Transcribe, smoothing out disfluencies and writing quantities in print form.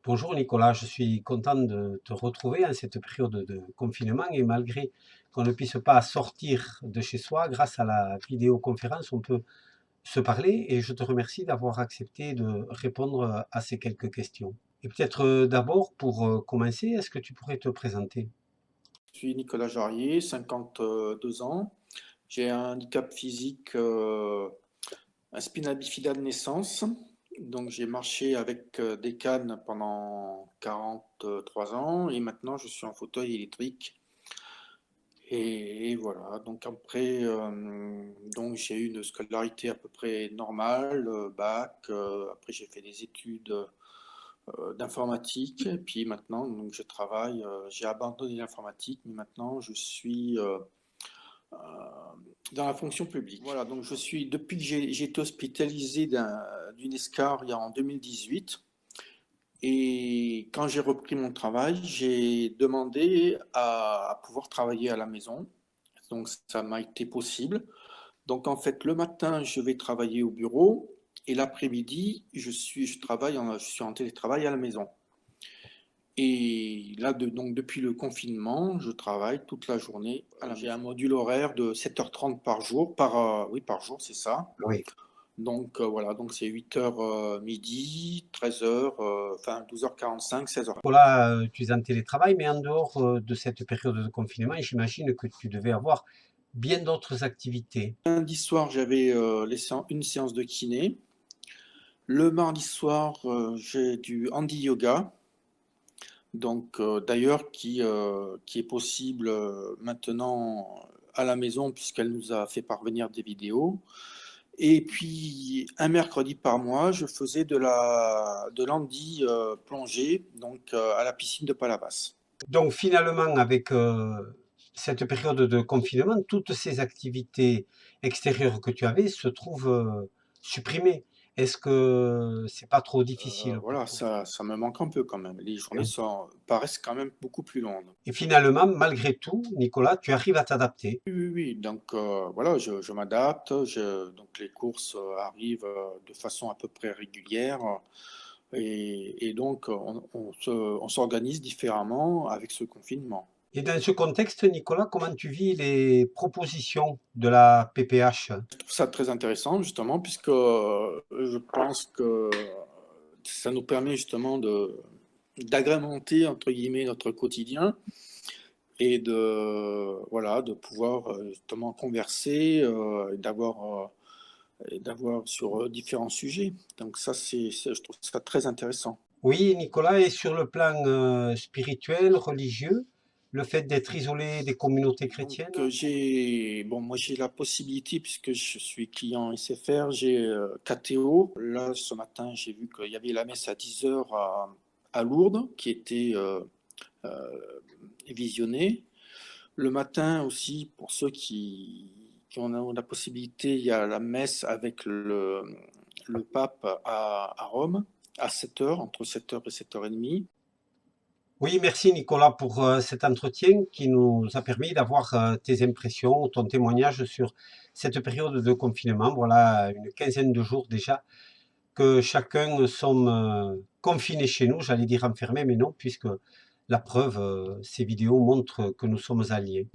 Bonjour Nicolas, je suis content de te retrouver en cette période de confinement et malgré qu'on ne puisse pas sortir de chez soi, grâce à la vidéoconférence, on peut se parler et je te remercie d'avoir accepté de répondre à ces quelques questions. Et peut-être d'abord, pour commencer, est-ce que tu pourrais te présenter? Je suis Nicolas Jarrier, 52 ans. J'ai un handicap physique, un spina bifida de naissance. Donc j'ai marché avec des cannes pendant 43 ans et maintenant je suis en fauteuil électrique. Et voilà, donc après, donc j'ai eu une scolarité à peu près normale, bac. Après j'ai fait des études d'informatique. Et puis maintenant, donc je travaille. J'ai abandonné l'informatique, mais maintenant je suis euh, dans la fonction publique. Voilà, donc je suis, depuis que j'ai été hospitalisé d'une escarre en 2018, et quand j'ai repris mon travail, j'ai demandé à pouvoir travailler à la maison. Donc ça m'a été possible. Donc en fait, le matin, je vais travailler au bureau et l'après-midi, je suis en télétravail à la maison. Et là, donc depuis le confinement, je travaille toute la journée à la maison. J'ai un module horaire de 7h30 par jour, oui, par jour, c'est ça. Oui. Donc voilà, donc c'est 8h midi, 13h, enfin 12h45, 16h. Nicolas, tu es en télétravail, mais en dehors de cette période de confinement, j'imagine que tu devais avoir bien d'autres activités. Lundi soir, j'avais une séance de kiné. Le mardi soir, j'ai du handi yoga. Donc d'ailleurs qui est possible maintenant à la maison puisqu'elle nous a fait parvenir des vidéos. Et puis un mercredi par mois, je faisais de l'handi plongée donc à la piscine de Palavas. Donc finalement, avec cette période de confinement, toutes ces activités extérieures que tu avais se trouvent supprimées. Est-ce que c'est pas trop difficile pour Voilà, toi? ça me manque un peu quand même. Les journées Oui. paraissent quand même beaucoup plus longues. Et finalement, malgré tout, Nicolas, tu arrives à t'adapter. Oui, oui, oui. Donc voilà, je m'adapte. Donc les courses arrivent de façon à peu près régulière. Et donc, on s'organise différemment avec ce confinement. Et dans ce contexte, Nicolas, comment tu vis les propositions de la PPH? Je trouve ça très intéressant, justement, puisque je pense que ça nous permet justement d'agrémenter, entre guillemets, notre quotidien et voilà, de pouvoir justement converser et d'avoir sur différents sujets. Donc ça, je trouve ça très intéressant. Oui, Nicolas, et sur le plan spirituel, religieux, le fait d'être isolé des communautés Donc chrétiennes? moi j'ai la possibilité, puisque je suis client SFR, j'ai KTO. Là, ce matin, j'ai vu qu'il y avait la messe à 10h à Lourdes qui était euh, visionnée. Le matin aussi, pour ceux qui ont la possibilité, il y a la messe avec le pape à Rome à 7h, entre 7h et 7h30. Oui, merci Nicolas pour cet entretien qui nous a permis d'avoir tes impressions, ton témoignage sur cette période de confinement. Voilà une quinzaine de jours déjà que chacun sommes confinés chez nous, j'allais dire enfermés, mais non, puisque la preuve, ces vidéos montrent que nous sommes alliés.